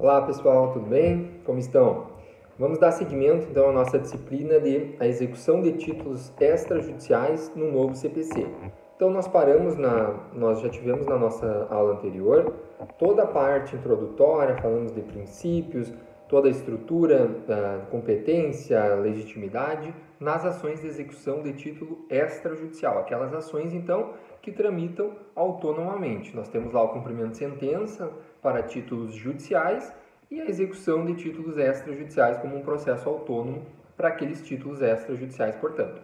Olá pessoal, tudo bem? Como estão? Vamos dar seguimento então à nossa disciplina de a execução de títulos extrajudiciais no novo CPC. Então nós já tivemos na nossa aula anterior toda a parte introdutória, falamos de princípios, toda a estrutura da competência, legitimidade nas ações de execução de título extrajudicial, aquelas ações então que tramitam autonomamente. Nós temos lá o cumprimento de sentença para títulos judiciais e a execução de títulos extrajudiciais como um processo autônomo para aqueles títulos extrajudiciais, portanto.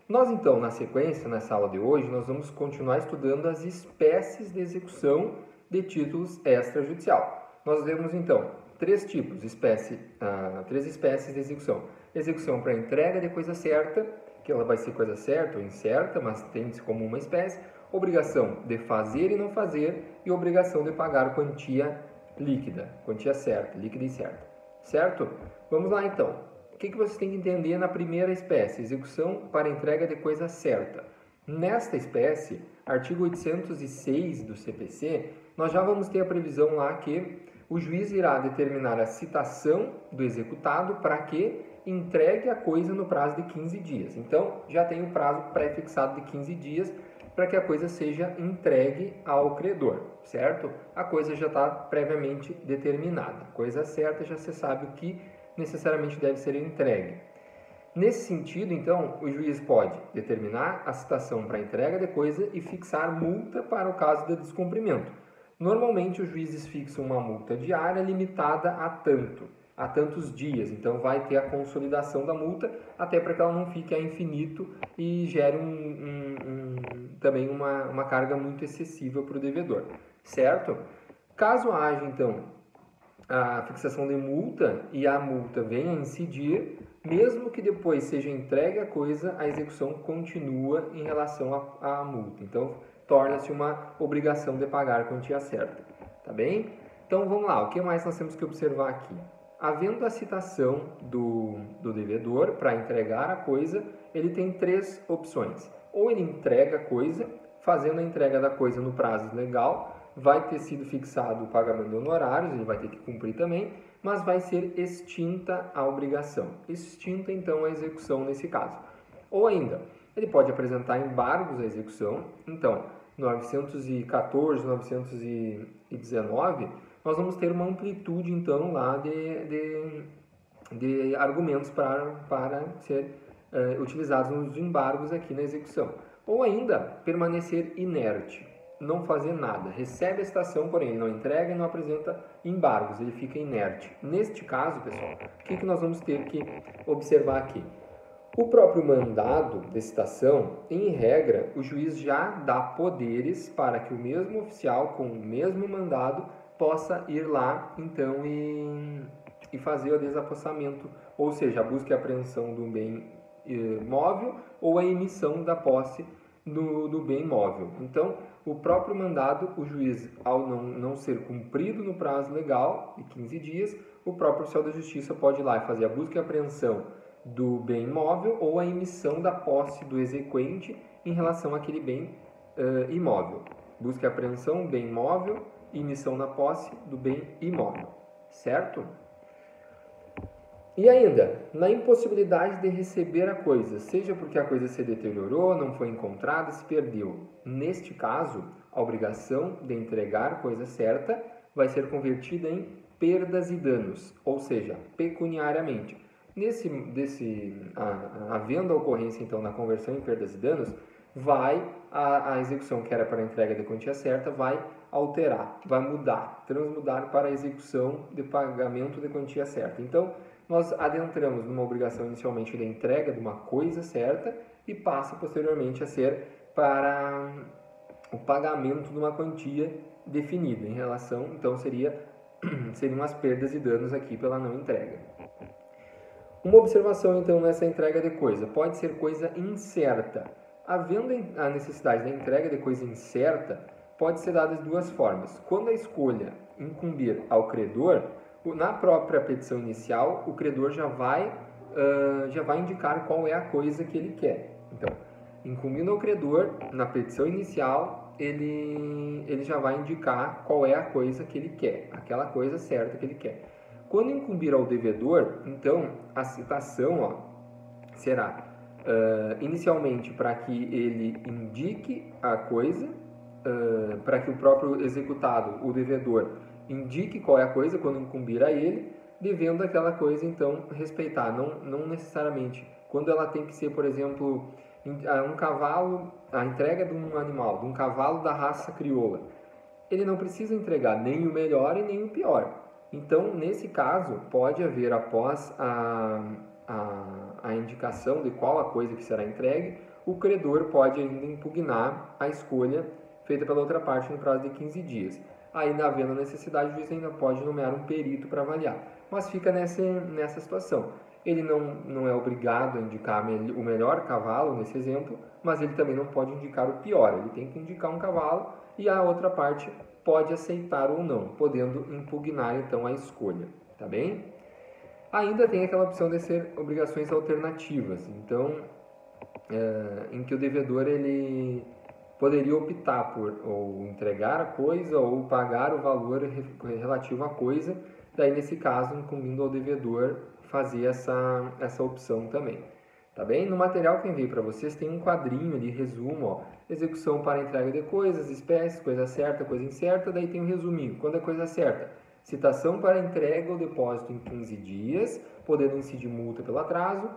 Nós então, na sequência, nessa aula de hoje, nós vamos continuar estudando as espécies de execução de títulos extrajudicial. Nós vemos então três espécies de execução. Execução para entrega de coisa certa, que ela vai ser coisa certa ou incerta, mas tem-se como uma espécie. Obrigação de fazer e não fazer e obrigação de pagar quantia líquida, quantia certa, líquida e certa. Certo? Vamos lá então. O que você tem que entender na primeira espécie? Execução para entrega de coisa certa. Nesta espécie, artigo 806 do CPC, nós já vamos ter a previsão lá que o juiz irá determinar a citação do executado para que entregue a coisa no prazo de 15 dias. Então, já tem o prazo pré-fixado de 15 dias para que a coisa seja entregue ao credor, certo? A coisa já está previamente determinada. Coisa certa, já se sabe o que necessariamente deve ser entregue. Nesse sentido, então, o juiz pode determinar a citação para entrega de coisa e fixar multa para o caso de descumprimento. Normalmente, os juízes fixam uma multa diária limitada a tantos dias. Então, vai ter a consolidação da multa, até para que ela não fique a infinito e gere também uma carga muito excessiva para o devedor, certo? Caso haja, então, a fixação de multa e a multa venha a incidir, mesmo que depois seja entregue a coisa, a execução continua em relação à multa. Então, torna-se uma obrigação de pagar a quantia certa, tá bem? Então, vamos lá, o que mais nós temos que observar aqui? Havendo a citação do devedor para entregar a coisa, ele tem três opções. Ou ele entrega a coisa, fazendo a entrega da coisa no prazo legal, vai ter sido fixado o pagamento de honorários, ele vai ter que cumprir também, mas vai ser extinta a obrigação. Extinta, então, a execução nesse caso. Ou ainda, ele pode apresentar embargos à execução. Então, 914, 919, nós vamos ter uma amplitude, então, lá de argumentos para ser utilizados nos embargos aqui na execução. Ou ainda, permanecer inerte, não fazer nada. Recebe a citação, porém, não entrega e não apresenta embargos, ele fica inerte. Neste caso, pessoal, o que nós vamos ter que observar aqui? O próprio mandado de citação, em regra, o juiz já dá poderes para que o mesmo oficial, com o mesmo mandado, possa ir lá, então, e fazer o desapossamento, ou seja, a busca e apreensão do bem móvel ou a emissão da posse do bem móvel. Então, o próprio mandado, o juiz, ao não ser cumprido no prazo legal, de 15 dias, o próprio oficial da justiça pode ir lá e fazer a busca e apreensão do bem móvel ou a emissão da posse do exequente em relação àquele bem imóvel. Busca e apreensão, bem móvel, emissão da posse do bem imóvel, certo? E ainda, na impossibilidade de receber a coisa, seja porque a coisa se deteriorou, não foi encontrada, se perdeu. Neste caso, a obrigação de entregar a coisa certa vai ser convertida em perdas e danos, ou seja, pecuniariamente. Havendo a ocorrência, então, na conversão em perdas e danos, a execução que era para a entrega de quantia certa vai alterar, vai mudar, transmudar para a execução de pagamento de quantia certa. Então, nós adentramos numa obrigação inicialmente de entrega de uma coisa certa e passa posteriormente a ser para o pagamento de uma quantia definida em relação, então seriam as perdas e danos aqui pela não entrega. Uma observação então nessa entrega de coisa, pode ser coisa incerta. Havendo a necessidade da entrega de coisa incerta, pode ser dada de duas formas. Quando a escolha incumbir ao credor, na própria petição inicial, o credor já vai indicar qual é a coisa que ele quer. Então, incumbindo ao credor, na petição inicial, ele já vai indicar qual é a coisa que ele quer, aquela coisa certa que ele quer. Quando incumbir ao devedor, então a citação, ó, será inicialmente para que ele indique a coisa, para que o próprio executado, o devedor, indique qual é a coisa quando incumbir a ele, devendo aquela coisa, então, respeitar. Não necessariamente. Quando ela tem que ser, por exemplo, um cavalo, a entrega de um animal, de um cavalo da raça crioula, ele não precisa entregar nem o melhor e nem o pior. Então, nesse caso, pode haver, após a indicação de qual a coisa que será entregue, o credor pode ainda impugnar a escolha feita pela outra parte no prazo de 15 dias. Aí, havendo necessidade, o juiz ainda pode nomear um perito para avaliar. Mas fica nessa situação. Ele não é obrigado a indicar o melhor cavalo, nesse exemplo, mas ele também não pode indicar o pior. Ele tem que indicar um cavalo e a outra parte pode aceitar ou não, podendo impugnar, então, a escolha. Tá bem? Ainda tem aquela opção de ser obrigações alternativas. Então, em que o devedor ele poderia optar por ou entregar a coisa ou pagar o valor relativo à coisa, daí nesse caso incumbindo ao devedor fazer essa opção também. Tá bem? No material que eu enviei para vocês tem um quadrinho de resumo, ó, execução para entrega de coisas, espécies, coisa certa, coisa incerta, daí tem um resuminho. Quando é coisa certa? Citação para entrega ou depósito em 15 dias, podendo incidir multa pelo atraso.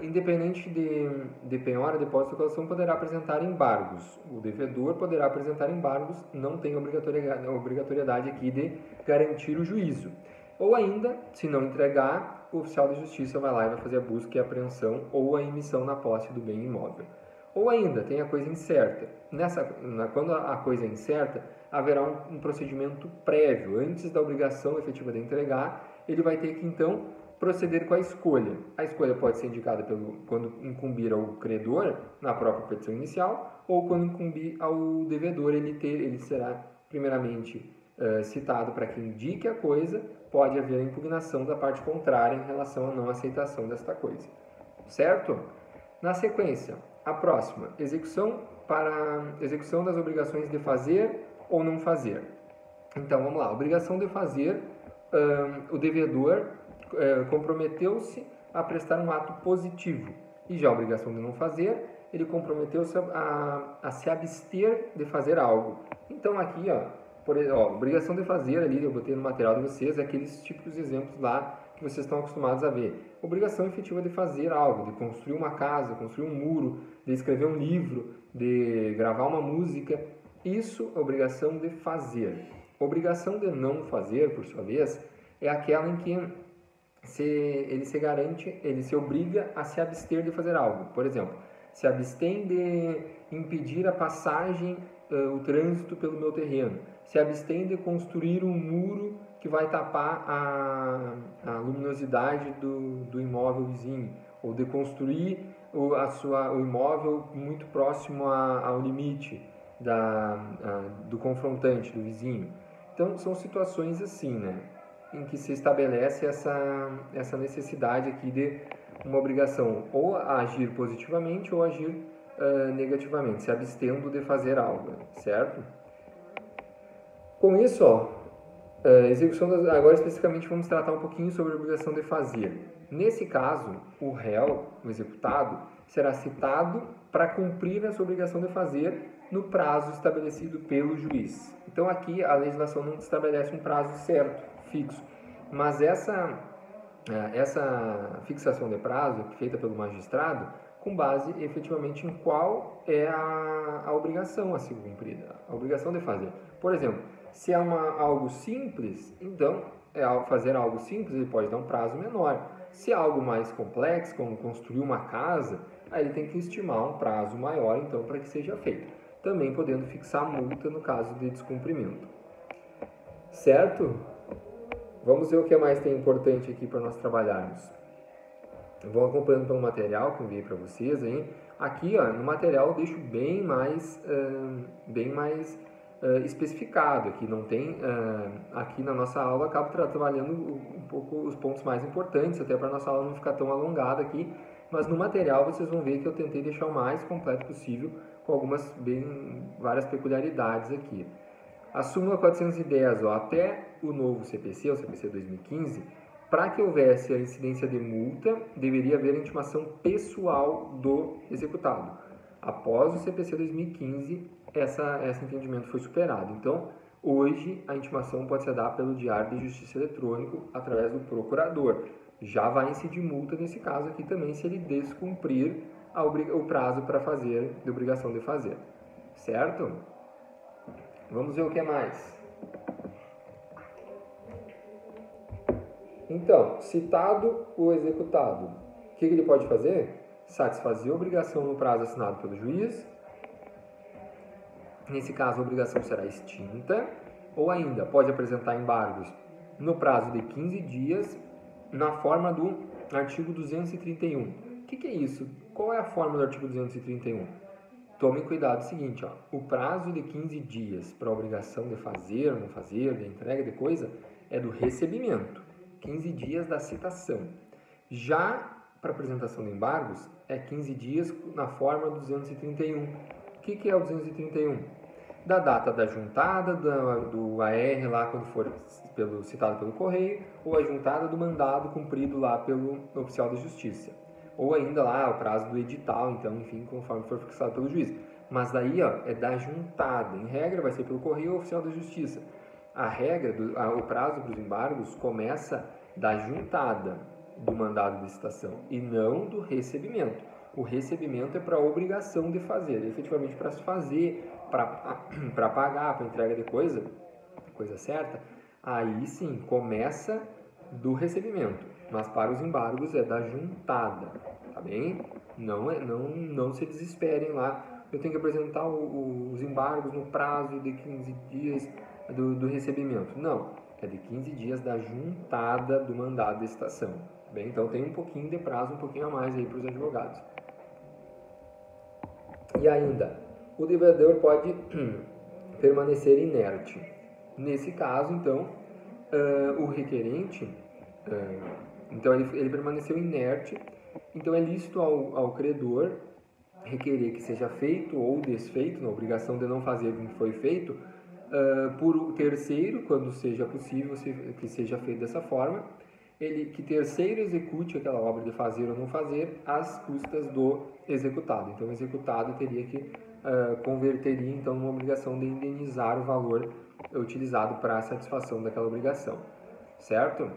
Independente de penhora, depósito ou caução, poderá apresentar embargos. O devedor poderá apresentar embargos, não tem obrigatoriedade aqui de garantir o juízo. Ou ainda, se não entregar, o oficial de justiça vai lá e vai fazer a busca e a apreensão ou a emissão na posse do bem imóvel. Ou ainda, tem a coisa incerta. Quando a coisa é incerta, haverá um procedimento prévio. Antes da obrigação efetiva de entregar, ele vai ter que, então, proceder com a escolha. A escolha pode ser indicada quando incumbir ao credor, na própria petição inicial, ou quando incumbir ao devedor, ele será, primeiramente, citado para que indique a coisa, pode haver a impugnação da parte contrária em relação à não aceitação desta coisa. Certo? Na sequência, a próxima, execução das obrigações de fazer ou não fazer. Então, vamos lá. Obrigação de fazer, o devedor comprometeu-se a prestar um ato positivo. E já a obrigação de não fazer, ele comprometeu-se a se abster de fazer algo. Então, aqui, obrigação de fazer ali, eu botei no material de vocês, aqueles típicos exemplos lá que vocês estão acostumados a ver. Obrigação efetiva de fazer algo, de construir uma casa, construir um muro, de escrever um livro, de gravar uma música. Isso é obrigação de fazer. Obrigação de não fazer, por sua vez, é aquela em que ele se obriga a se abster de fazer algo. Por exemplo, se abstém de impedir a passagem, o trânsito pelo meu terreno. Se abstém de construir um muro que vai tapar a luminosidade do imóvel vizinho, ou de construir o imóvel muito próximo ao limite do confrontante, do vizinho. Então, são situações assim, né, em que se estabelece essa necessidade aqui de uma obrigação ou agir positivamente ou agir negativamente, se abstendo de fazer algo, certo? Com isso, agora especificamente vamos tratar um pouquinho sobre a obrigação de fazer. Nesse caso, o réu, o executado, será citado para cumprir a sua obrigação de fazer no prazo estabelecido pelo juiz. Então aqui a legislação não estabelece um prazo certo, fixo, mas essa fixação de prazo feita pelo magistrado com base efetivamente em qual é a obrigação a ser cumprida, a obrigação de fazer. Por exemplo, se é algo simples, então, fazer algo simples, ele pode dar um prazo menor. Se é algo mais complexo, como construir uma casa, aí ele tem que estimar um prazo maior, então, para que seja feito. Também podendo fixar multa no caso de descumprimento. Certo? Vamos ver o que mais tem importante aqui para nós trabalharmos. Vão acompanhando pelo material que eu enviei para vocês aí. Aqui, no material eu deixo bem mais especificado. Aqui não tem, aqui na nossa aula eu acabo trabalhando um pouco os pontos mais importantes, até para a nossa aula não ficar tão alongada aqui. Mas no material vocês vão ver que eu tentei deixar o mais completo possível com várias peculiaridades aqui. A súmula 410, até o novo CPC, o CPC 2015, para que houvesse a incidência de multa, deveria haver a intimação pessoal do executado. Após o CPC 2015, esse entendimento foi superado. Então, hoje, a intimação pode ser dada pelo Diário de Justiça Eletrônico através do procurador. Já vai incidir multa nesse caso aqui também, se ele descumprir o prazo para fazer, de obrigação de fazer. Certo? Vamos ver o que mais. Então, citado o executado, o que ele pode fazer? Satisfazer a obrigação no prazo assinado pelo juiz. Nesse caso, a obrigação será extinta. Ou ainda, pode apresentar embargos no prazo de 15 dias, na forma do artigo 231. O que é isso? Qual é a forma do artigo 231? Tomem cuidado, é o seguinte, o prazo de 15 dias para a obrigação de fazer ou não fazer, de entrega de coisa, é do recebimento. 15 dias da citação. Já para apresentação de embargos, é 15 dias na forma do 231. O que é o 231? Da data da juntada, do AR lá quando for citado pelo correio, ou a juntada do mandado cumprido lá pelo oficial da justiça. Ou ainda lá o prazo do edital, então, enfim, conforme for fixado pelo juiz. Mas daí, é da juntada. Em regra, vai ser pelo correio ou oficial da justiça. A regra, o prazo para os embargos começa da juntada do mandado de citação e não do recebimento. O recebimento é para a obrigação de fazer, efetivamente para se fazer, para pagar, para entrega de coisa certa. Aí sim, começa do recebimento, mas para os embargos é da juntada, tá bem? Não se desesperem lá, eu tenho que apresentar os embargos no prazo de 15 dias do recebimento. Não, é de 15 dias da juntada do mandado de citação, tá bem? Então tem um pouquinho de prazo, um pouquinho a mais aí para os advogados. E ainda, o devedor pode permanecer inerte. Nesse caso, então, o requerente, então ele permaneceu inerte, então é lícito ao credor requerer que seja feito ou desfeito, na obrigação de não fazer o que foi feito, por terceiro, quando seja possível que seja feito dessa forma, que terceiro execute aquela obra de fazer ou não fazer às custas do executado. Então, o executado teria que converteria então numa obrigação de indenizar o valor utilizado para a satisfação daquela obrigação, certo?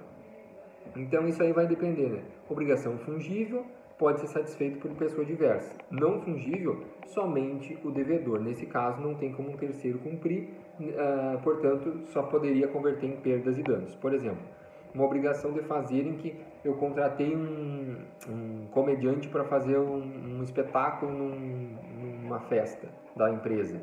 Então, isso aí vai depender, né? Obrigação fungível pode ser satisfeito por pessoa diversa. Não fungível, somente o devedor. Nesse caso, não tem como um terceiro cumprir, portanto, só poderia converter em perdas e danos. Por exemplo, uma obrigação de fazer em que eu contratei um comediante para fazer um espetáculo numa festa da empresa.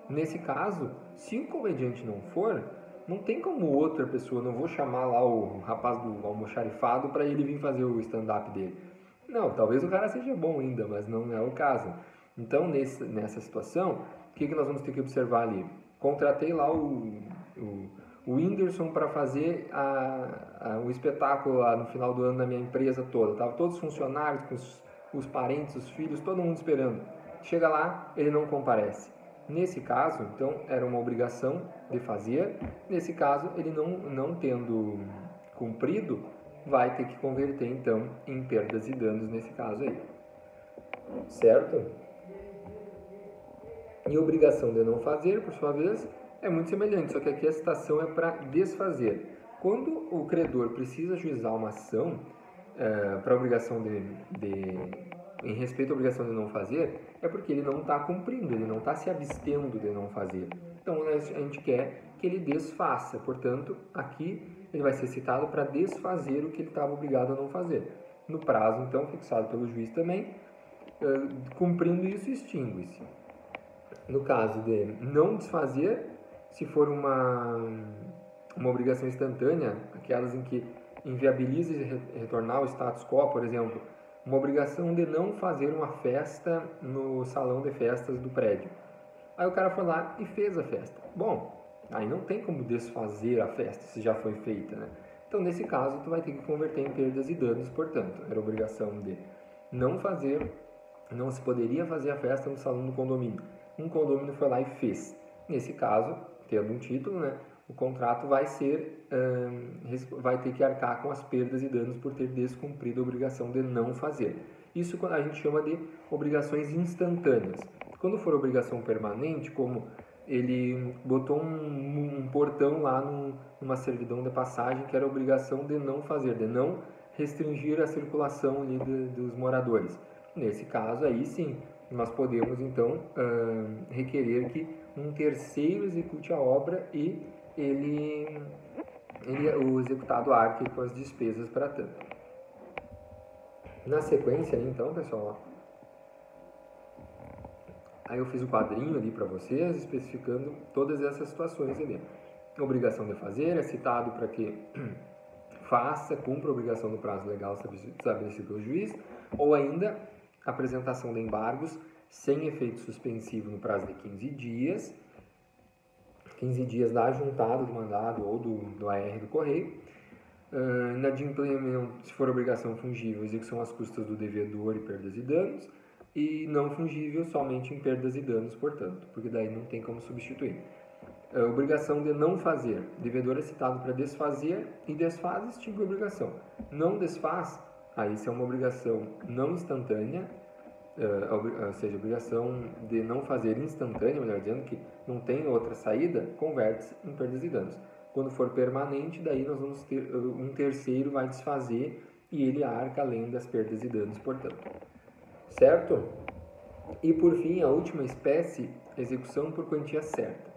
Nesse caso, se o comediante não for, não tem como outra pessoa, não vou chamar lá o rapaz do almoxarifado para ele vir fazer o stand-up dele. Não, talvez o cara seja bom ainda, mas não é o caso. Então, nessa situação, o que nós vamos ter que observar ali? Contratei lá o Whindersson para fazer o espetáculo lá no final do ano na minha empresa toda. Estavam todos os funcionários, com os parentes, os filhos, todo mundo esperando. Chega lá, ele não comparece. Nesse caso, então, era uma obrigação de fazer. Nesse caso, ele não tendo cumprido, vai ter que converter, então, em perdas e danos nesse caso aí. Certo? E obrigação de não fazer, por sua vez, é muito semelhante, só que aqui a citação é para desfazer. Quando o credor precisa ajuizar uma ação para obrigação em respeito à obrigação de não fazer, é porque ele não está cumprindo, ele não está se abstendo de não fazer. Então, a gente quer que ele desfaça. Portanto, aqui ele vai ser citado para desfazer o que ele estava obrigado a não fazer. No prazo, então, fixado pelo juiz também, cumprindo isso, extingue-se. No caso de não desfazer, se for uma obrigação instantânea, aquelas em que inviabiliza retornar ao status quo, por exemplo, uma obrigação de não fazer uma festa no salão de festas do prédio. Aí o cara foi lá e fez a festa. Bom, aí não tem como desfazer a festa se já foi feita, né? Então, nesse caso, tu vai ter que converter em perdas e danos, portanto, era obrigação de não fazer não se poderia fazer a festa no salão do condomínio. Um condomínio foi lá e fez. Nesse caso, tendo um título, né, o contrato vai ter que arcar com as perdas e danos por ter descumprido a obrigação de não fazer. Isso a gente chama de obrigações instantâneas. Quando for obrigação permanente, como ele botou um portão lá numa servidão de passagem que era obrigação de não fazer, de não restringir a circulação ali dos moradores. Nesse caso, aí sim, nós podemos então requerer que um terceiro execute a obra e o executado arque com as despesas para tanto. Na sequência, então, pessoal, aí eu fiz o quadrinho ali para vocês, especificando todas essas situações ali. Obrigação de fazer é citado para que cumpra a obrigação do prazo legal estabelecido pelo juiz, ou ainda apresentação de embargos sem efeito suspensivo no prazo de 15 dias, 15 dias da ajuntada do mandado ou do AR do correio. Inadimplemento, se for obrigação fungível, execução às custas do devedor e perdas e danos, e não fungível somente em perdas e danos, portanto, porque daí não tem como substituir. Obrigação de não fazer, devedor é citado para desfazer e desfaz, extingue a obrigação. Não desfaz, aí isso é uma obrigação não instantânea, ou seja, obrigação de não fazer instantânea, melhor dizendo, que não tem outra saída, converte-se em perdas e danos. Quando for permanente, daí nós vamos ter um terceiro vai desfazer e ele arca além das perdas e danos, portanto. Certo? E por fim, a última espécie, execução por quantia certa.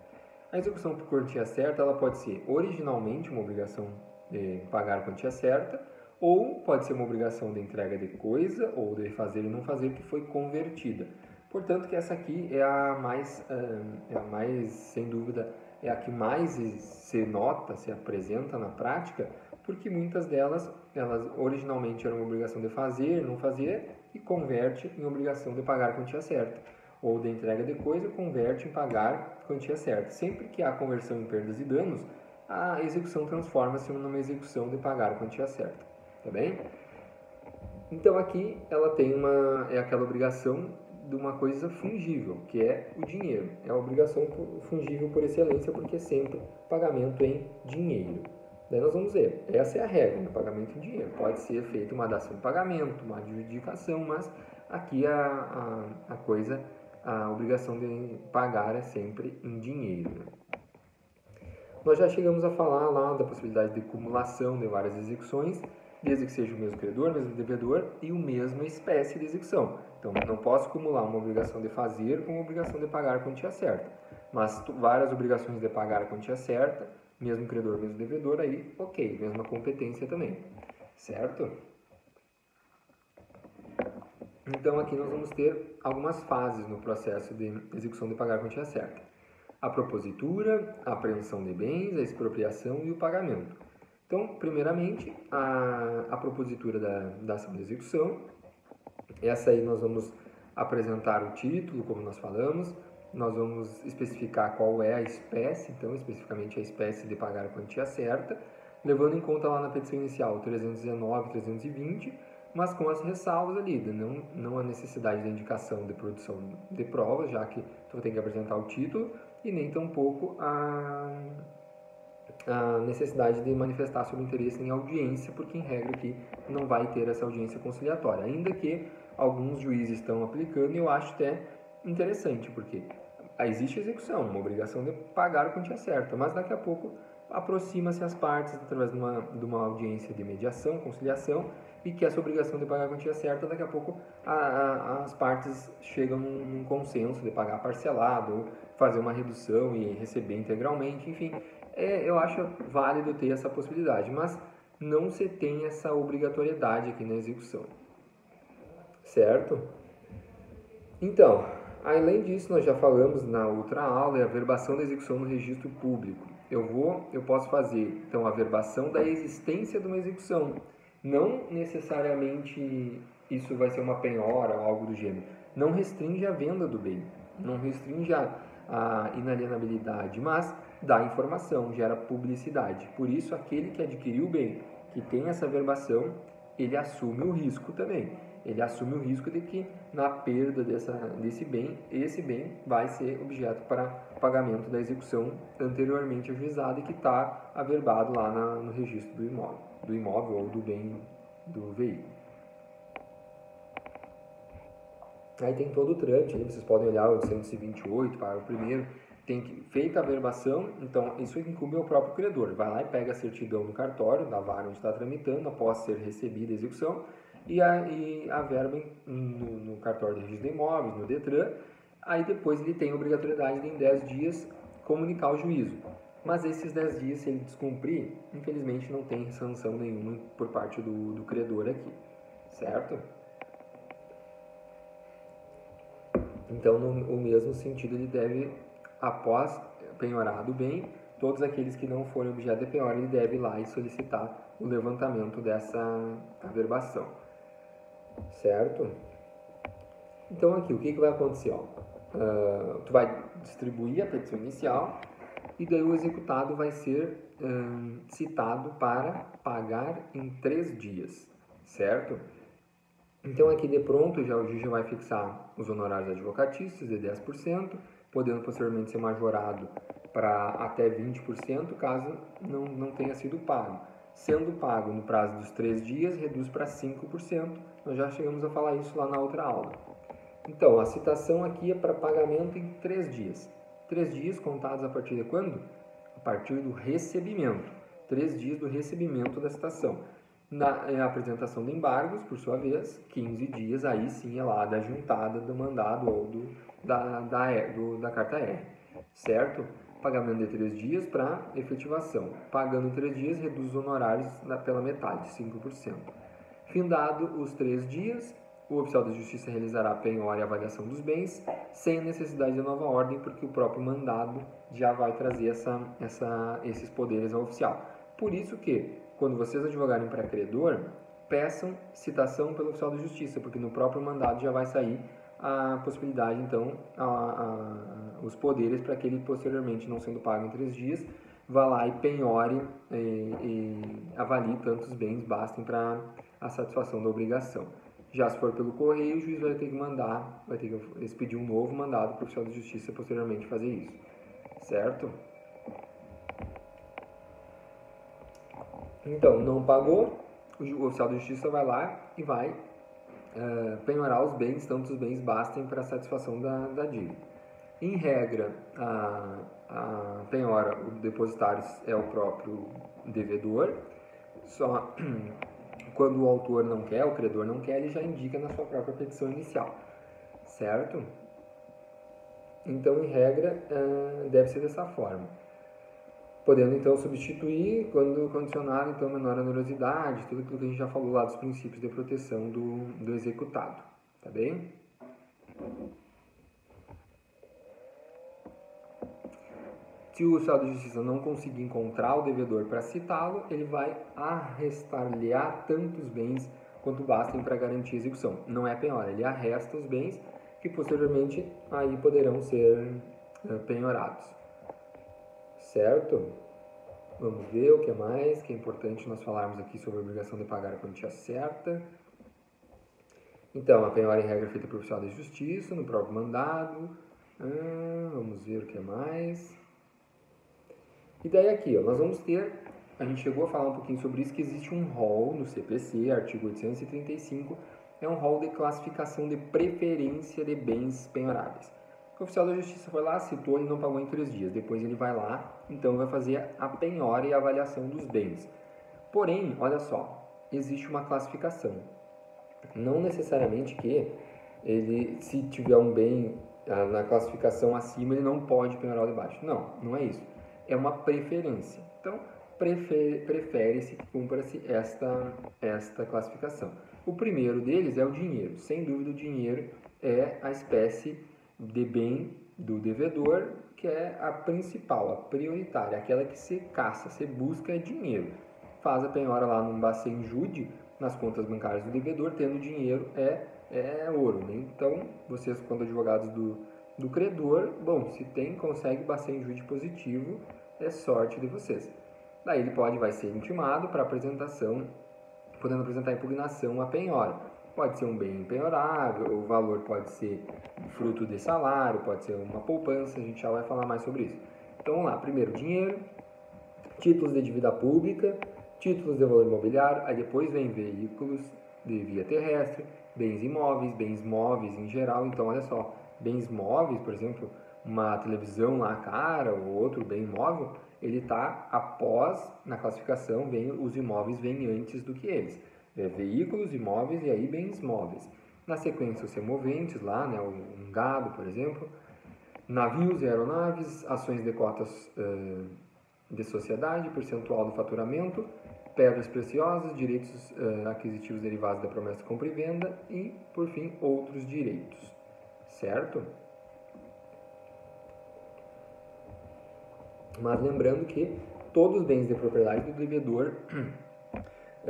A execução por quantia certa, ela pode ser originalmente uma obrigação de pagar a quantia certa, ou pode ser uma obrigação de entrega de coisa, ou de fazer e não fazer, que foi convertida. Portanto, que essa aqui é a mais, sem dúvida, é a que mais se nota, se apresenta na prática, porque muitas delas, elas originalmente eram uma obrigação de fazer, não fazer, e converte em obrigação de pagar a quantia certa. Ou de entrega de coisa, converte em pagar a quantia certa. Sempre que há conversão em perdas e danos, a execução transforma-se numa execução de pagar a quantia certa. Tá bem? Então aqui ela tem é aquela obrigação de uma coisa fungível, que é o dinheiro. É a obrigação fungível por excelência, porque é sempre pagamento em dinheiro. Daí nós vamos ver, essa é a regra, né? Pagamento em dinheiro. Pode ser feita uma dação de pagamento, uma adjudicação, mas aqui a obrigação de pagar é sempre em dinheiro. Nós já chegamos a falar lá da possibilidade de acumulação de várias execuções, desde que seja o mesmo credor, o mesmo devedor e a mesma espécie de execução. Então, não posso acumular uma obrigação de fazer com uma obrigação de pagar a quantia certa. Mas várias obrigações de pagar a quantia certa, mesmo credor, mesmo devedor, aí, ok, mesma competência também. Certo? Então, aqui nós vamos ter algumas fases no processo de execução de pagar a quantia certa. A propositura, a apreensão de bens, a expropriação e o pagamento. Então, primeiramente, a propositura da ação de execução. Essa aí nós vamos apresentar o título, como nós falamos. Nós vamos especificar qual é a espécie, então, especificamente a espécie de pagar a quantia certa, levando em conta lá na petição inicial 319 e 320, mas com as ressalvas ali, não a necessidade da indicação de produção de provas, já que tu tem que apresentar o título, e nem tampouco a necessidade de manifestar seu interesse em audiência, porque em regra aqui não vai ter essa audiência conciliatória, ainda que alguns juízes estão aplicando, e eu acho até interessante, porque existe execução, uma obrigação de pagar a quantia certa, mas daqui a pouco aproxima-se as partes através de uma audiência de mediação, conciliação, e que essa obrigação de pagar a quantia certa, daqui a pouco as partes chegam num consenso de pagar parcelado, ou fazer uma redução e receber integralmente, enfim, eu acho válido ter essa possibilidade, mas não se tem essa obrigatoriedade aqui na execução. Certo? Então, além disso, nós já falamos na outra aula, é a verbação da execução no registro público. Eu posso fazer, então, a verbação da existência de uma execução. Não necessariamente isso vai ser uma penhora ou algo do gênero. Não restringe a venda do bem, não restringe a inalienabilidade, mas dá informação, gera publicidade. Por isso, aquele que adquiriu o bem, que tem essa verbação, ele assume o risco também. Ele assume o risco de que na perda desse bem, esse bem vai ser objeto para pagamento da execução anteriormente ajuizada e que está averbado lá no registro do imóvel ou do bem do veículo. Aí tem todo o trâmite, vocês podem olhar o 828, parágrafo 1º, feita a averbação, então isso incumbe ao próprio credor. Vai lá e pega a certidão no cartório, da vara onde está tramitando, após ser recebida a execução, e averba no cartório de registro de imóveis, no DETRAN. Aí depois ele tem a obrigatoriedade de, em 10 dias, comunicar o juízo. Mas esses 10 dias, se ele descumprir, infelizmente não tem sanção nenhuma por parte do credor aqui, certo? Então, no mesmo sentido, ele deve, após penhorado o bem, todos aqueles que não forem objeto de penhora, ele deve ir lá e solicitar o levantamento dessa averbação, certo? Então, aqui, o que vai acontecer? Tu vai distribuir a petição inicial e daí o executado vai ser citado para pagar em 3 dias, certo? Então, aqui de pronto, o juiz já vai fixar os honorários advocatícios de 10%, podendo posteriormente ser majorado para até 20%, caso não tenha sido pago. Sendo pago no prazo dos 3 dias, reduz para 5%. Nós já chegamos a falar isso lá na outra aula. Então, a citação aqui é para pagamento em 3 dias. 3 dias contados a partir de quando? A partir do recebimento. 3 dias do recebimento da citação. Na apresentação de embargos, por sua vez, 15 dias, aí sim é lá da juntada do mandado ou da carta R, certo? Pagamento de 3 dias para efetivação. Pagando em 3 dias, reduz os honorários pela metade, 5%. Findado os 3 dias, o oficial da justiça realizará a penhora e avaliação dos bens, sem necessidade de nova ordem, porque o próprio mandado já vai trazer esses poderes ao oficial. Por isso que, quando vocês advogarem para credor, peçam citação pelo oficial da justiça, porque no próprio mandado já vai sair a possibilidade, então, os poderes para que ele, posteriormente, não sendo pago em 3 dias, vá lá e penhore e avalie tantos bens bastem para a satisfação da obrigação. Já se for pelo correio, o juiz vai ter que expedir um novo mandado para o oficial de justiça posteriormente fazer isso, certo? Então, não pagou, o oficial de justiça vai lá e vai penhorar os bens, tanto os bens bastem para a satisfação da dívida. Em regra, a penhora, o depositário é o próprio devedor, só quando o autor não quer, o credor não quer, ele já indica na sua própria petição inicial, certo? Então, em regra, deve ser dessa forma. Podendo, então, substituir, quando condicionado, então, menor onerosidade, tudo aquilo que a gente já falou lá dos princípios de proteção do executado, tá bem? Se o oficial de justiça não conseguir encontrar o devedor para citá-lo, ele vai arrestar-lhe tantos bens quanto bastem para garantir a execução. Não é penhora, ele arresta os bens que posteriormente aí poderão ser penhorados. Certo? Vamos ver o que mais, que é importante nós falarmos aqui sobre a obrigação de pagar a quantia certa. Então, a penhora em regra é feita pelo oficial de justiça, no próprio mandado. Vamos ver o que mais. E daí aqui, nós vamos ter, a gente chegou a falar um pouquinho sobre isso, que existe um rol no CPC, artigo 835, é um rol de classificação de preferência de bens penhoráveis. O oficial da justiça foi lá, citou, ele não pagou em 3 dias, depois ele vai lá, então vai fazer a penhora e a avaliação dos bens. Porém, olha só, existe uma classificação. Não necessariamente que ele, se tiver um bem na classificação acima, ele não pode penhorar o de baixo. Não, não é isso. É uma preferência. Então, prefere-se que cumpra-se esta classificação. O primeiro deles é o dinheiro. Sem dúvida, o dinheiro é a espécie de bem do devedor, que é a principal, a prioritária, aquela que se caça, se busca é dinheiro. Faz a penhora lá num bacen jude, nas contas bancárias do devedor, tendo dinheiro é ouro, né? Então, vocês, quando advogados do credor, bom, se consegue bacen jude positivo, é sorte de vocês. Daí ele vai ser intimado para apresentação, podendo apresentar impugnação à penhora. Pode ser um bem penhorável, o valor pode ser fruto de salário, pode ser uma poupança, a gente já vai falar mais sobre isso. Então vamos lá, primeiro dinheiro, títulos de dívida pública, títulos de valor imobiliário, aí depois vem veículos de via terrestre, bens imóveis, bens móveis em geral. Então olha só, bens móveis, por exemplo, uma televisão lá cara ou outro bem imóvel, ele está após, na classificação, os imóveis vêm antes do que eles. Veículos, imóveis e aí bens móveis. Na sequência, os semoventes lá, né, um gado, por exemplo, navios e aeronaves, ações de cotas de sociedade, percentual do faturamento, pedras preciosas, direitos aquisitivos derivados da promessa de compra e venda e, por fim, outros direitos. Certo? Mas lembrando que todos os bens de propriedade do devedor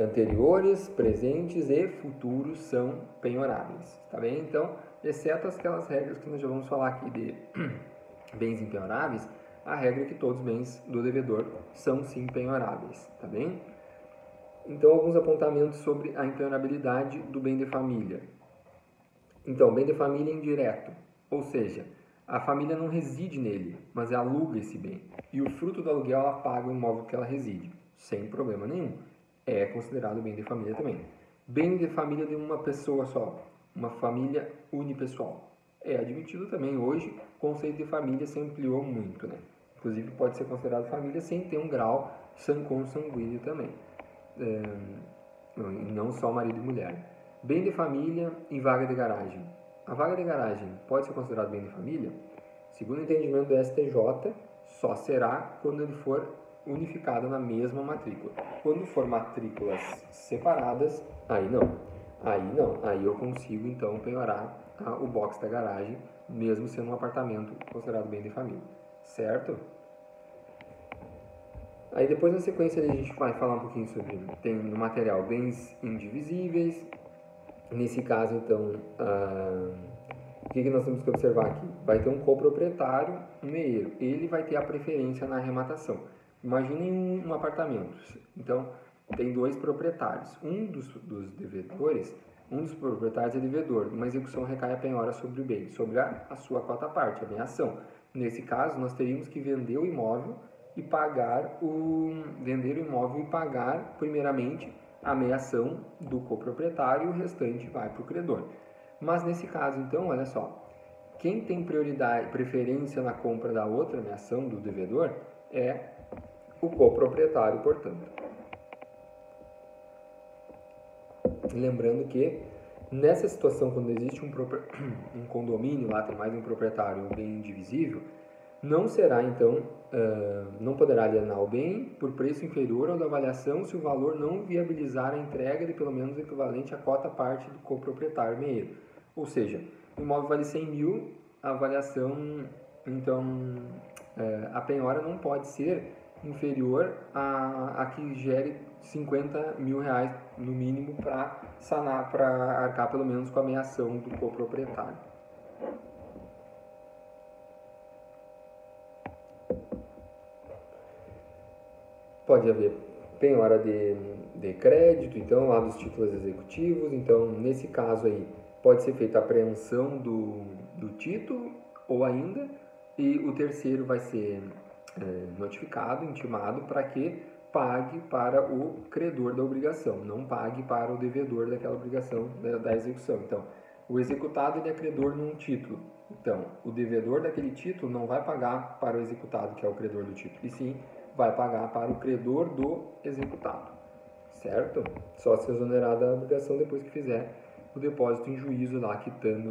anteriores, presentes e futuros são penhoráveis, tá bem? Então, exceto aquelas regras que nós já vamos falar aqui de bens impenhoráveis, a regra é que todos os bens do devedor são sim penhoráveis, tá bem? Então, alguns apontamentos sobre a impenhorabilidade do bem de família. Então, bem de família indireto, ou seja, a família não reside nele, mas aluga esse bem. E o fruto do aluguel ela paga o imóvel que ela reside, sem problema nenhum. É considerado bem de família também. Bem de família de uma pessoa só, uma família unipessoal. É admitido também hoje, o conceito de família se ampliou muito, né? Inclusive pode ser considerado família sem ter um grau consanguíneo também. Não só marido e mulher. Bem de família e vaga de garagem. A vaga de garagem pode ser considerada bem de família? Segundo o entendimento do STJ, só será quando ele for unificada na mesma matrícula. Quando for matrículas separadas, aí não. Aí eu consigo então penhorar o box da garagem, mesmo sendo um apartamento considerado bem de família. Certo? Aí depois na sequência a gente vai falar um pouquinho sobre, tem no material bens indivisíveis. Nesse caso então, o que nós temos que observar aqui? Vai ter um coproprietário, um meeiro. Ele vai ter a preferência na arrematação. Imaginem um apartamento. Então, tem dois proprietários. Um dos devedores, um dos proprietários é devedor. Uma execução recai a penhora sobre o bem, sobre a sua cota parte, a meação. Nesse caso, nós teríamos que vender o imóvel e pagar primeiramente a meação do coproprietário e o restante vai para o credor. Mas nesse caso, então, olha só, quem tem preferência na compra da outra meação do devedor é o coproprietário, portanto. Lembrando que nessa situação, quando existe um condomínio, lá tem mais um proprietário, um bem indivisível, não será então, não poderá alienar o bem por preço inferior ao da avaliação se o valor não viabilizar a entrega de pelo menos o equivalente à cota parte do coproprietário meio. Ou seja, o imóvel vale 100 mil, a avaliação, então, a penhora não pode ser inferior a que gere 50 mil reais no mínimo para sanar, para arcar pelo menos com a meação do coproprietário. Pode haver penhora de crédito, então, lá dos títulos executivos. Então, nesse caso aí, pode ser feita a apreensão do título ou ainda, e o terceiro vai ser notificado, intimado, para que pague para o credor da obrigação, não pague para o devedor daquela obrigação da execução. Então, o executado ele é credor num título. Então, o devedor daquele título não vai pagar para o executado, que é o credor do título, e sim vai pagar para o credor do executado, certo? Só se exonerar da obrigação depois que fizer o depósito em juízo lá, quitando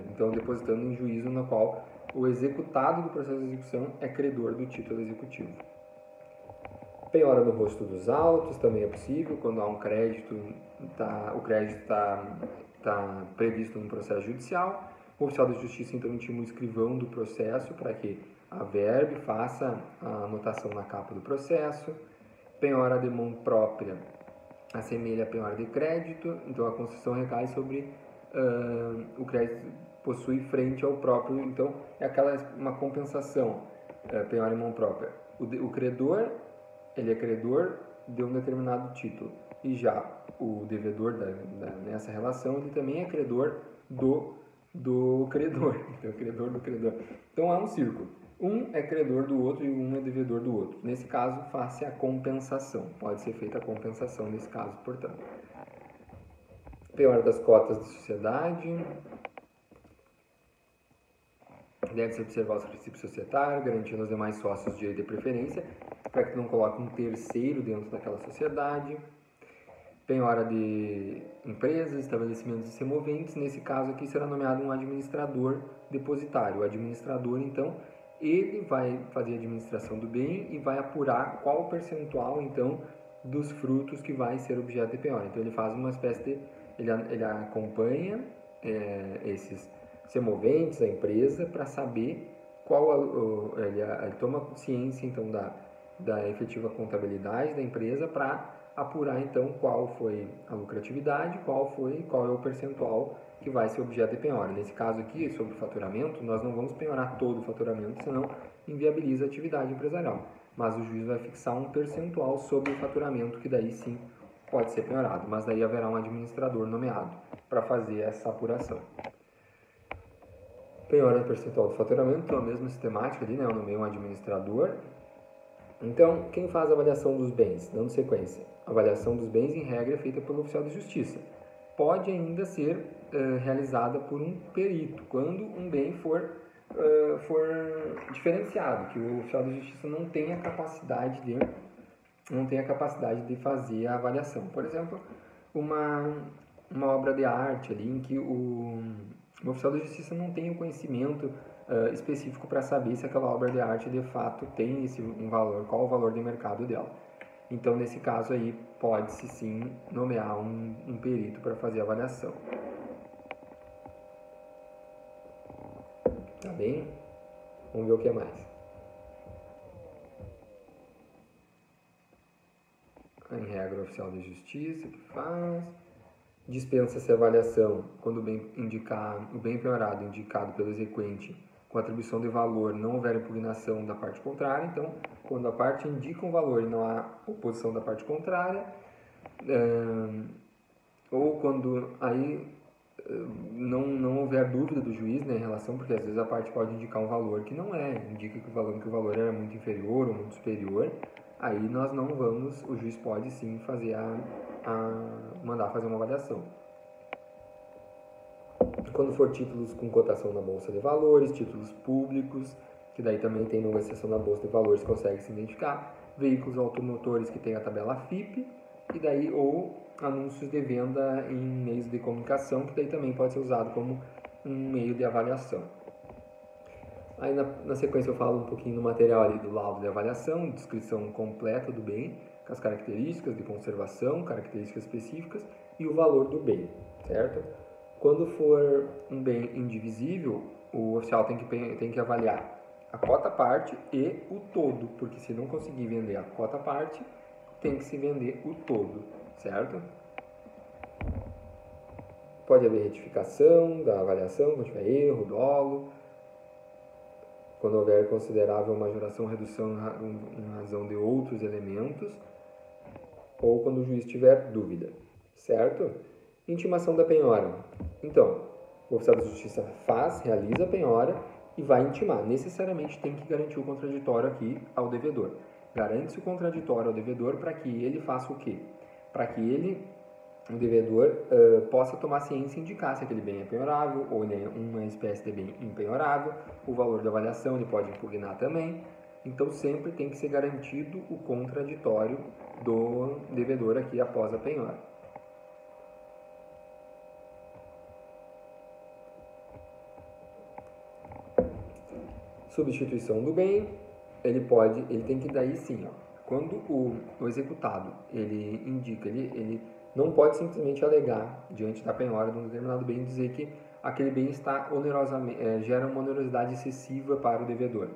então depositando em juízo no qual o executado do processo de execução é credor do título executivo. Penhora no rosto dos autos também é possível, quando há um crédito, o crédito está previsto no processo judicial. O oficial de justiça então intima o escrivão do processo para que averbe, faça a anotação na capa do processo. Penhora de mão própria assemelha a penhora de crédito, então a concessão recai sobre o crédito possui frente ao próprio, então é uma compensação, penhora em mão própria. O credor, ele é credor de um determinado título. E já o devedor nessa relação, ele também é credor do credor. Então, é credor do credor. Então, há um círculo. Um é credor do outro e um é devedor do outro. Nesse caso, faz-se a compensação. Pode ser feita a compensação nesse caso, portanto. Penhora das cotas de sociedade. Deve-se observar os princípios societários, garantindo aos demais sócios direito de preferência, para que não coloque um terceiro dentro daquela sociedade. Penhora de empresas, estabelecimentos e semoventes. Nesse caso aqui será nomeado um administrador depositário. O administrador, então, ele vai fazer a administração do bem e vai apurar qual o percentual, então, dos frutos que vai ser objeto de penhora. Então, ele faz uma espécie de... Ele acompanha esses semoventes, a empresa, para saber qual... Ele toma ciência, então, da efetiva contabilidade da empresa para apurar, então, qual foi a lucratividade, qual é o percentual que vai ser objeto de penhora. Nesse caso aqui, sobre o faturamento, nós não vamos penhorar todo o faturamento, senão inviabiliza a atividade empresarial. Mas o juiz vai fixar um percentual sobre o faturamento, que daí sim pode ser penhorado, mas daí haverá um administrador nomeado para fazer essa apuração. Penhora do percentual do faturamento, então a mesma sistemática ali, né? Eu nomeio um administrador. Então, quem faz a avaliação dos bens? Dando sequência. A avaliação dos bens, em regra, é feita pelo oficial de justiça. Pode ainda ser realizada por um perito, quando um bem for diferenciado, que o oficial de justiça não tem a capacidade de fazer a avaliação. Por exemplo, uma obra de arte ali em que o oficial de justiça não tem o conhecimento específico para saber se aquela obra de arte de fato tem um valor, qual o valor de mercado dela. Então, nesse caso aí, pode-se sim nomear um perito para fazer a avaliação. Tá bem? Vamos ver o que mais. Em regra, o oficial de justiça que faz. Dispensa-se a avaliação quando o bem penhorado indicado pelo exequente com atribuição de valor não houver impugnação da parte contrária. Então, quando a parte indica um valor e não há oposição da parte contrária, ou quando aí não houver dúvida do juiz, né, em relação, porque às vezes a parte pode indicar um valor que não indica que o valor era muito inferior ou muito superior, aí nós não vamos, o juiz pode sim fazer mandar fazer uma avaliação. Quando for títulos com cotação na Bolsa de Valores, títulos públicos, que daí também tem negociação na Bolsa de Valores, consegue se identificar, veículos automotores que tem a tabela FIP, e daí, ou anúncios de venda em meios de comunicação, que daí também pode ser usado como um meio de avaliação. Aí na sequência eu falo um pouquinho do material ali do laudo de avaliação, descrição completa do bem, com as características de conservação, características específicas e o valor do bem, certo? Quando for um bem indivisível, o oficial tem que avaliar a cota parte e o todo, porque se não conseguir vender a cota parte, tem que se vender o todo, certo? Pode haver retificação da avaliação, quando tiver erro, dolo, quando houver considerável majoração ou redução em razão de outros elementos, ou quando o juiz tiver dúvida, certo? Intimação da penhora. Então, o oficial de justiça realiza a penhora e vai intimar. Necessariamente tem que garantir o contraditório aqui ao devedor. Garante-se o contraditório ao devedor para que ele faça o quê? Para que o devedor, possa tomar ciência e indicar se aquele bem é penhorável ou ele é uma espécie de bem impenhorável. O valor da avaliação ele pode impugnar também. Então, sempre tem que ser garantido o contraditório do devedor aqui após a penhora. Substituição do bem, ele tem que daí sim, quando o executado, ele indica, ele não pode simplesmente alegar diante da penhora de um determinado bem dizer que aquele bem está gera uma onerosidade excessiva para o devedor.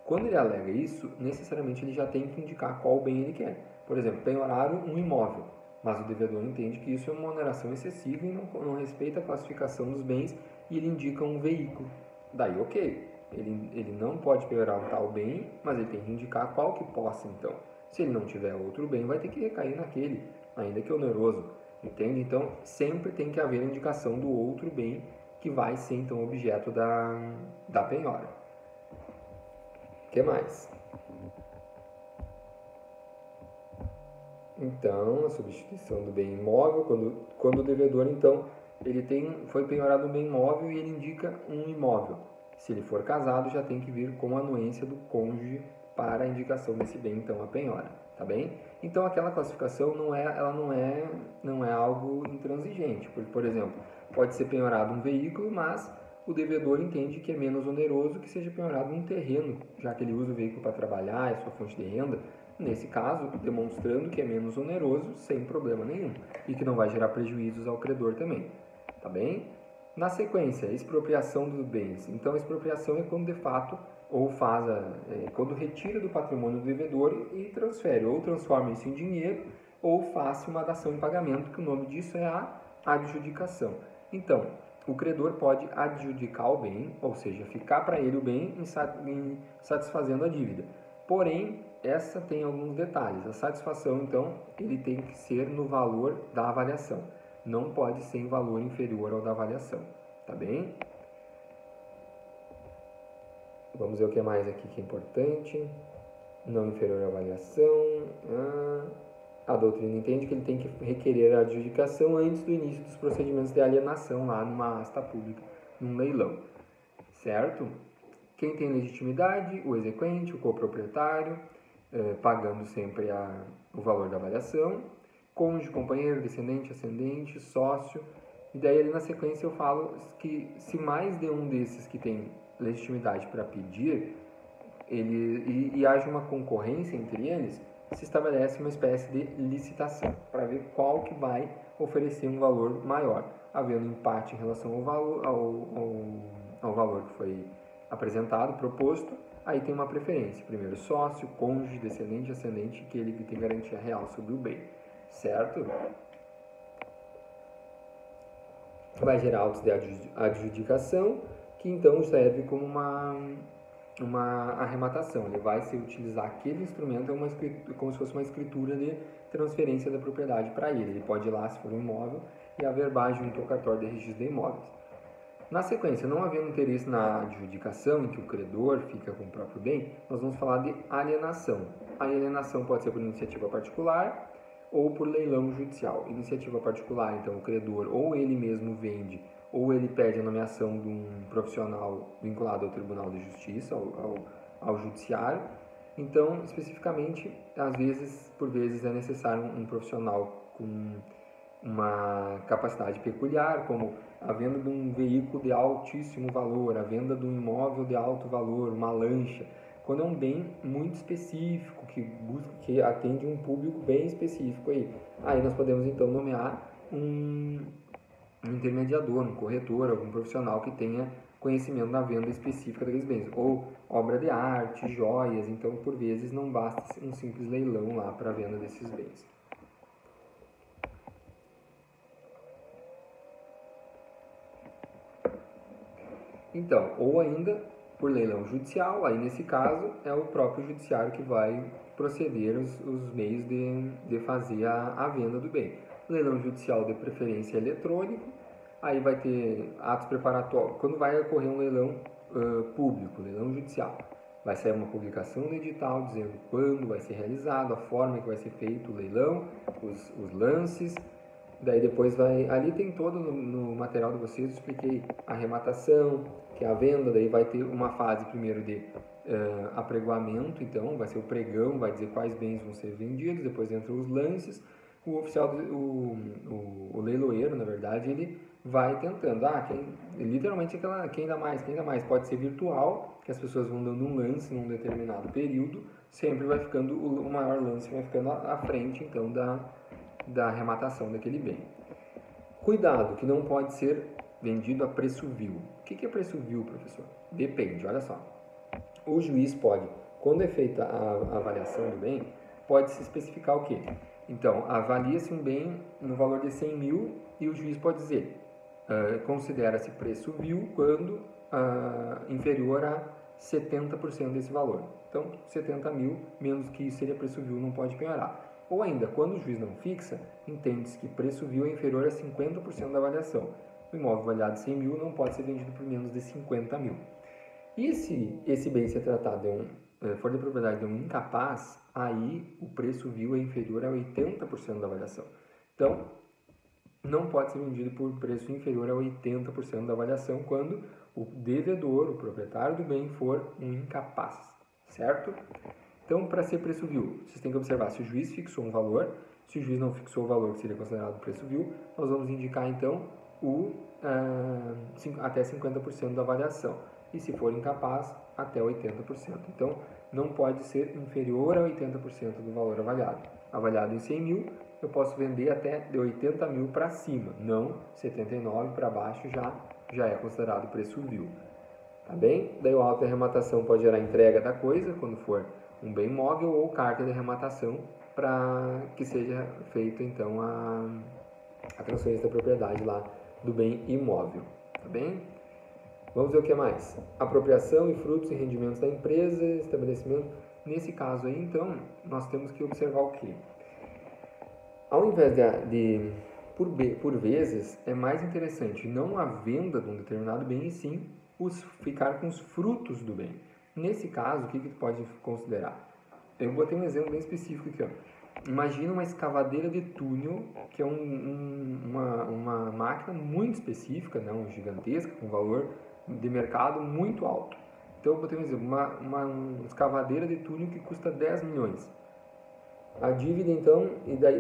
Quando ele alega isso, necessariamente ele já tem que indicar qual bem ele quer. Por exemplo, penhorar um imóvel, mas o devedor entende que isso é uma oneração excessiva e não respeita a classificação dos bens e ele indica um veículo. Daí, ok. Ele não pode penhorar um tal bem, mas ele tem que indicar qual que possa, então. Se ele não tiver outro bem, vai ter que recair naquele, ainda que oneroso, entende? Então, sempre tem que haver a indicação do outro bem que vai ser, então, objeto da penhora. O que mais? Então, a substituição do bem imóvel, quando o devedor, então, foi penhorado um bem imóvel e ele indica um imóvel. Se ele for casado, já tem que vir com a anuência do cônjuge para a indicação desse bem, então, a penhora, tá bem? Então, aquela classificação não é algo intransigente, porque, por exemplo, pode ser penhorado um veículo, mas o devedor entende que é menos oneroso que seja penhorado um terreno, já que ele usa o veículo para trabalhar, é sua fonte de renda. Nesse caso, demonstrando que é menos oneroso, sem problema nenhum, e que não vai gerar prejuízos ao credor também, tá bem? Na sequência, expropriação dos bens. Então, a expropriação é quando de fato, quando retira do patrimônio do devedor e transfere, ou transforma isso em dinheiro, ou faz uma dação em pagamento, que o nome disso é a adjudicação. Então, o credor pode adjudicar o bem, ou seja, ficar para ele o bem satisfazendo a dívida. Porém, essa tem alguns detalhes. A satisfação, então, ele tem que ser no valor da avaliação. Não pode ser em valor inferior ao da avaliação. Tá bem? Vamos ver o que mais aqui que é importante. Não inferior à avaliação. A doutrina entende que ele tem que requerer a adjudicação antes do início dos procedimentos de alienação lá numa asta pública, num leilão. Certo? Quem tem legitimidade? O exequente, o coproprietário, pagando sempre o valor da avaliação, cônjuge, companheiro, descendente, ascendente, sócio. E daí ali na sequência eu falo que se mais de um desses que tem legitimidade para pedir, e haja uma concorrência entre eles, se estabelece uma espécie de licitação, para ver qual que vai oferecer um valor maior. Havendo empate em relação ao valor que foi apresentado, proposto, aí tem uma preferência. Primeiro sócio, cônjuge, descendente, ascendente, aquele que tem garantia real sobre o bem. Certo? Vai gerar autos de adjudicação, que então serve como uma arrematação. Ele vai se utilizar aquele instrumento como se fosse uma escritura de transferência da propriedade para ele. Ele pode ir lá, se for um imóvel, e averbar junto ao cartório de registro de imóveis. Na sequência, não havendo interesse na adjudicação, em que o credor fica com o próprio bem, nós vamos falar de alienação. A alienação pode ser por iniciativa particular ou por leilão judicial. Iniciativa particular, então, o credor ou ele mesmo vende ou ele pede a nomeação de um profissional vinculado ao Tribunal de Justiça, ao judiciário. Então, especificamente, por vezes é necessário um profissional com uma capacidade peculiar, como a venda de um veículo de altíssimo valor, a venda de um imóvel de alto valor, uma lancha, quando é um bem muito específico, que atende um público bem específico aí nós podemos então nomear um intermediador, um corretor, algum profissional que tenha conhecimento da venda específica daqueles bens, ou obra de arte, joias. Então, por vezes, não basta um simples leilão lá para a venda desses bens. Então, ou ainda por leilão judicial, aí nesse caso é o próprio judiciário que vai proceder os meios de fazer a venda do bem. Leilão judicial de preferência eletrônico, aí vai ter atos preparatórios. Quando vai ocorrer um leilão público, leilão judicial, vai sair uma publicação no edital dizendo quando vai ser realizado, a forma que vai ser feito o leilão, os lances. Daí depois ali tem todo no material de vocês, eu expliquei a arrematação, que é a venda, daí vai ter uma fase primeiro de apregoamento, então vai ser o pregão, vai dizer quais bens vão ser vendidos, depois entram os lances, o oficial, o leiloeiro, na verdade, ele vai tentando, literalmente quem dá mais, pode ser virtual, que as pessoas vão dando um lance num determinado período, sempre vai ficando, o maior lance vai ficando à frente, então, da arrematação daquele bem. Cuidado, que não pode ser vendido a preço vil. O que é preço vil, professor? Depende, olha só. O juiz pode, quando é feita a avaliação do bem, pode se especificar o quê? Então, avalia-se um bem no valor de 100 mil e o juiz pode dizer, considera-se preço vil quando inferior a 70% desse valor. Então, 70 mil, menos que isso seria preço vil, não pode penhorar. Ou ainda, quando o juiz não fixa, entende-se que preço vil é inferior a 50% da avaliação. O imóvel avaliado 100 mil não pode ser vendido por menos de 50 mil. E se esse bem ser tratado for de propriedade de um incapaz, aí o preço vil é inferior a 80% da avaliação. Então, não pode ser vendido por preço inferior a 80% da avaliação quando o devedor, o proprietário do bem, for um incapaz, certo? Então, para ser preço vil, vocês têm que observar se o juiz fixou um valor. Se o juiz não fixou o valor que seria considerado preço vil, nós vamos indicar então até 50% da avaliação. E se for incapaz, até 80%. Então, não pode ser inferior a 80% do valor avaliado. Avaliado em 100 mil, eu posso vender até de 80 mil para cima, não 79 para baixo já é considerado preço vil. Tá bem? Daí o auto de arrematação pode gerar entrega da coisa, quando for um bem móvel, ou carta de arrematação para que seja feita então a transferência da propriedade lá do bem imóvel. Tá bem? Vamos ver o que mais. Apropriação e frutos e rendimentos da empresa, estabelecimento. Nesse caso aí, então, nós temos que observar o quê? Ao invés por vezes, é mais interessante não a venda de um determinado bem, e sim ficar com os frutos do bem. Nesse caso, o que tu pode considerar? Eu botei um exemplo bem específico aqui. Ó. Imagina uma escavadeira de túnel, que é uma máquina muito específica, não gigantesca, com valor de mercado muito alto. Então, eu botei um exemplo, uma escavadeira de túnel que custa 10 milhões. A dívida, então,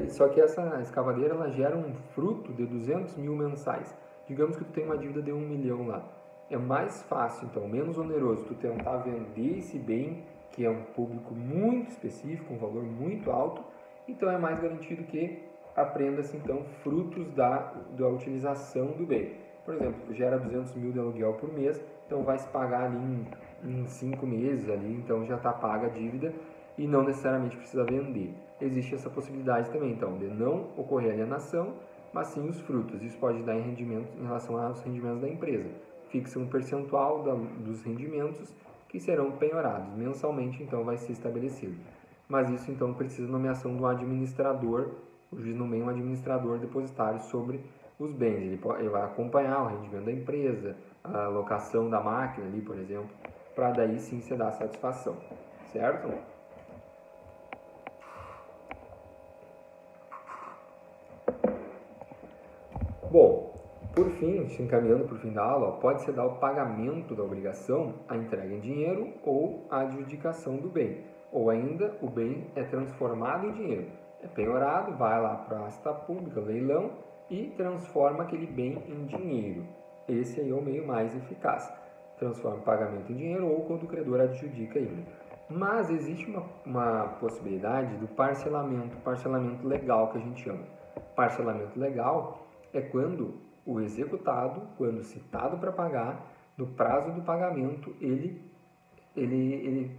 só que essa escavadeira ela gera um fruto de 200 mil mensais. Digamos que tu tem uma dívida de 1 milhão lá. É mais fácil, então, menos oneroso, tu tentar vender esse bem, que é um público muito específico, um valor muito alto, então é mais garantido que aprenda-se, então, frutos da utilização do bem. Por exemplo, gera 200 mil de aluguel por mês, então vai se pagar ali em 5 meses, ali, então já está paga a dívida e não necessariamente precisa vender. Existe essa possibilidade também, então, de não ocorrer alienação, mas sim os frutos. Isso pode dar em rendimento em relação aos rendimentos da empresa. Fixa um percentual dos rendimentos que serão penhorados. Mensalmente, então, vai ser estabelecido. Mas isso, então, precisa de nomeação do administrador. O juiz nomeia um administrador depositário sobre os bens. Ele vai acompanhar o rendimento da empresa, a locação da máquina ali, por exemplo, para daí sim se dar satisfação. Certo? Bom, por fim, se encaminhando para o fim da aula, pode-se dar o pagamento da obrigação, a entrega em dinheiro ou a adjudicação do bem. Ou ainda, o bem é transformado em dinheiro. É penhorado, vai lá para a asta pública, leilão, e transforma aquele bem em dinheiro. Esse aí é o meio mais eficaz. Transforma o pagamento em dinheiro ou quando o credor adjudica ele. Mas existe uma possibilidade do parcelamento legal que a gente chama. Parcelamento legal é quando o executado, quando citado para pagar, no prazo do pagamento, ele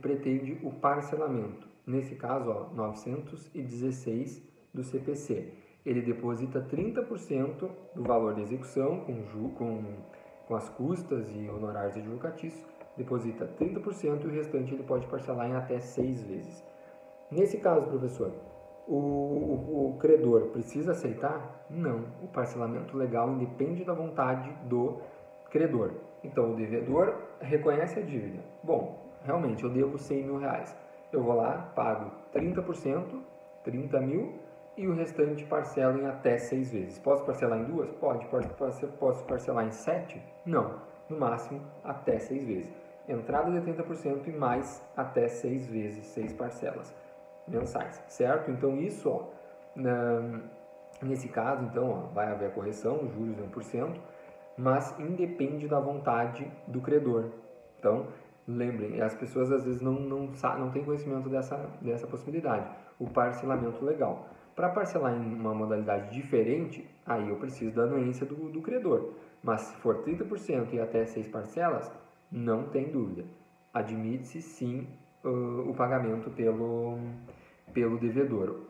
pretende o parcelamento. Nesse caso, ó, 916 do CPC. Ele deposita 30% do valor da execução com as custas e honorários advocatícios, deposita 30% e o restante ele pode parcelar em até 6 vezes. Nesse caso, professor, o credor precisa aceitar? Não. O parcelamento legal independe da vontade do credor. Então, o devedor reconhece a dívida. Bom, realmente, eu devo 100 mil reais. Eu vou lá, pago 30%, 30 mil, e o restante parcelo em até 6 vezes. Posso parcelar em 2? Pode. Posso parcelar em 7? Não. No máximo, até 6 vezes. Entrada de 30% e mais até 6 vezes, 6 parcelas mensais, certo? Então, isso, ó, nesse caso, então, ó, vai haver a correção, juros de 1%, mas independe da vontade do credor. Então, lembrem, as pessoas às vezes não têm conhecimento dessa possibilidade, o parcelamento legal. Para parcelar em uma modalidade diferente, aí eu preciso da anuência do credor. Mas se for 30% e até 6 parcelas, não tem dúvida. Admite-se sim o pagamento pelo devedor.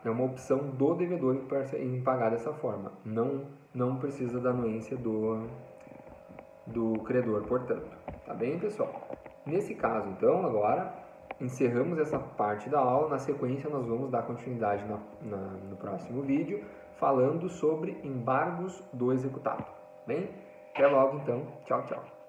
É uma opção do devedor em pagar dessa forma. Não precisa da anuência do credor, portanto. Tá bem, pessoal? Nesse caso, então, agora encerramos essa parte da aula. Na sequência, nós vamos dar continuidade no próximo vídeo, falando sobre embargos do executado. Bem, até logo então. Tchau, tchau.